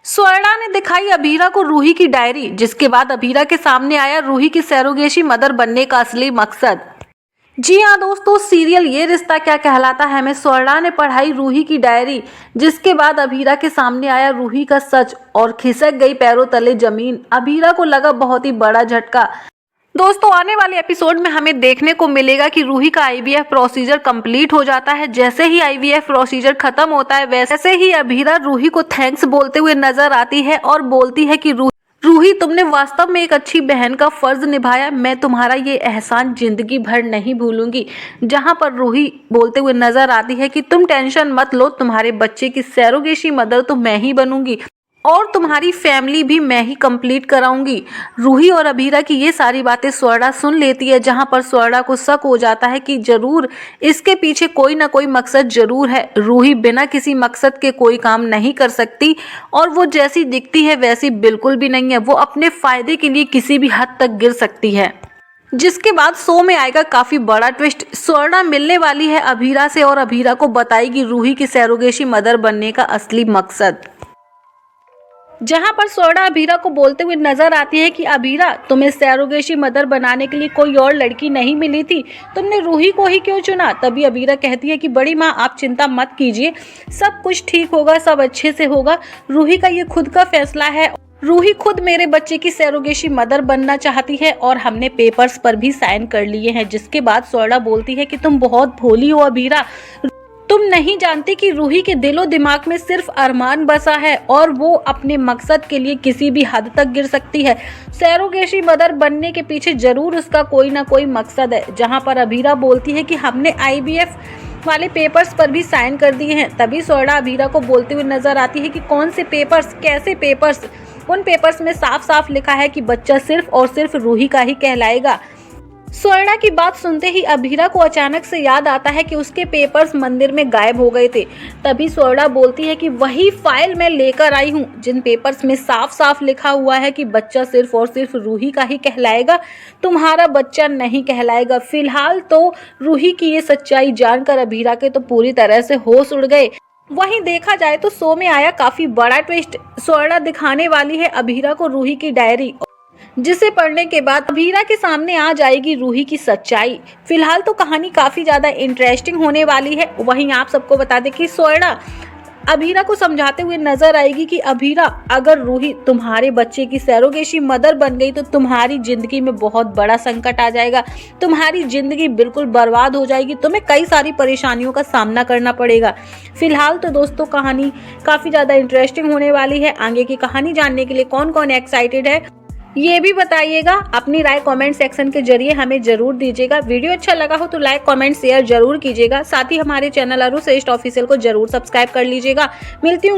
स्वर्णा ने दिखाई अभीरा को रूही की डायरी, जिसके बाद अभीरा के सामने आया रूही की सरोगेसी मदर बनने का असली मकसद। जी हाँ दोस्तों, सीरियल ये रिश्ता क्या कहलाता है में स्वर्णा ने पढ़ाई रूही की डायरी, जिसके बाद अभीरा के सामने आया रूही का सच और खिसक गई पैरों तले जमीन। अभीरा को लगा बहुत ही बड़ा झटका। दोस्तों, आने वाले एपिसोड में हमें देखने को मिलेगा कि रूही का आईवीएफ प्रोसीजर कंप्लीट हो जाता है। जैसे ही आईवीएफ प्रोसीजर खत्म होता है वैसे ही अभीरा रूही को थैंक्स बोलते हुए नजर आती है और बोलती है कि रूही, तुमने वास्तव में एक अच्छी बहन का फर्ज निभाया। मैं तुम्हारा ये एहसान जिंदगी भर नहीं भूलूंगी। जहां पर रूही बोलते हुए नजर आती है कि तुम टेंशन मत लो, तुम्हारे बच्चे की सरोगेसी मदर तो मैं ही बनूंगी और तुम्हारी फैमिली भी मैं ही कंप्लीट कराऊंगी। रूही और अभीरा की ये सारी बातें स्वर्णा सुन लेती है, जहां पर स्वर्णा को शक हो जाता है कि जरूर इसके पीछे कोई ना कोई मकसद जरूर है। रूही बिना किसी मकसद के कोई काम नहीं कर सकती और वो जैसी दिखती है वैसी बिल्कुल भी नहीं है। वो अपने फायदे के लिए किसी भी हद तक गिर सकती है। जिसके बाद शो में आएगा काफी बड़ा ट्विस्ट। स्वर्णा मिलने वाली है अभीरा से और अभीरा को बताएगी रूही की सरोगेसी मदर बनने का असली मकसद। जहां पर स्वर्णा अभीरा को बोलते हुए नजर आती है कि अभीरा, तुम्हें सरोगेसी मदर बनाने के लिए कोई और लड़की नहीं मिली थी, तुमने रूही को ही क्यों चुना? तभी अभीरा कहती है कि बड़ी माँ, आप चिंता मत कीजिए, सब कुछ ठीक होगा, सब अच्छे से होगा। रूही का ये खुद का फैसला है। रूही खुद मेरे बच्चे की सरोगेसी मदर बनना चाहती है और हमने पेपर्स पर भी साइन कर लिए हैं। जिसके बाद स्वर्णा बोलती है कि तुम बहुत भोली हो अभीरा, तुम नहीं जानती कि रूही के दिलो दिमाग में सिर्फ अरमान बसा है और वो अपने मकसद के लिए किसी भी हद तक गिर सकती है। सरोगेसी मदर बनने के पीछे जरूर उसका कोई ना कोई मकसद है। जहां पर अभीरा बोलती है कि हमने आईवीएफ वाले पेपर्स पर भी साइन कर दिए हैं। तभी स्वर्णा अभीरा को बोलते हुए नजर आती है कि कौन से पेपर्स, कैसे पेपर्स? उन पेपर्स में साफ साफ लिखा है कि बच्चा सिर्फ और सिर्फ रूही का ही कहलाएगा। स्वर्णा की बात सुनते ही अभीरा को अचानक से याद आता है कि उसके पेपर्स मंदिर में गायब हो गए थे। तभी स्वर्णा बोलती है कि वही फाइल मैं लेकर आई हूँ, जिन पेपर्स में साफ साफ लिखा हुआ है कि बच्चा सिर्फ और सिर्फ रूही का ही कहलाएगा, तुम्हारा बच्चा नहीं कहलाएगा। फिलहाल तो रूही की ये सच्चाई जानकर अभीरा के तो पूरी तरह से होश उड़ गए। वहीं देखा जाए तो शो में आया काफी बड़ा ट्विस्ट। स्वर्णा दिखाने वाली है अभीरा को रूही की डायरी, जिसे पढ़ने के बाद अभीरा के सामने आ जाएगी रूही की सच्चाई। फिलहाल तो कहानी काफी ज्यादा इंटरेस्टिंग होने वाली है। वहीं आप सबको बता दें कि स्वर्णा अभीरा को समझाते हुए नजर आएगी कि अभीरा, अगर रूही तुम्हारे बच्चे की सरोगेसी मदर बन गई तो तुम्हारी जिंदगी में बहुत बड़ा संकट आ जाएगा, तुम्हारी जिंदगी बिल्कुल बर्बाद हो जाएगी, तुम्हें कई सारी परेशानियों का सामना करना पड़ेगा। फिलहाल तो दोस्तों कहानी काफी ज्यादा इंटरेस्टिंग होने वाली है। आगे की कहानी जानने के लिए कौन कौन एक्साइटेड है ये भी बताइएगा। अपनी राय कमेंट सेक्शन के जरिए हमें जरूर दीजिएगा। वीडियो अच्छा लगा हो तो लाइक कमेंट शेयर जरूर कीजिएगा। साथ ही हमारे चैनल अरुश्रेष्ठ ऑफिशियल को जरूर सब्सक्राइब कर लीजिएगा। मिलती हूँ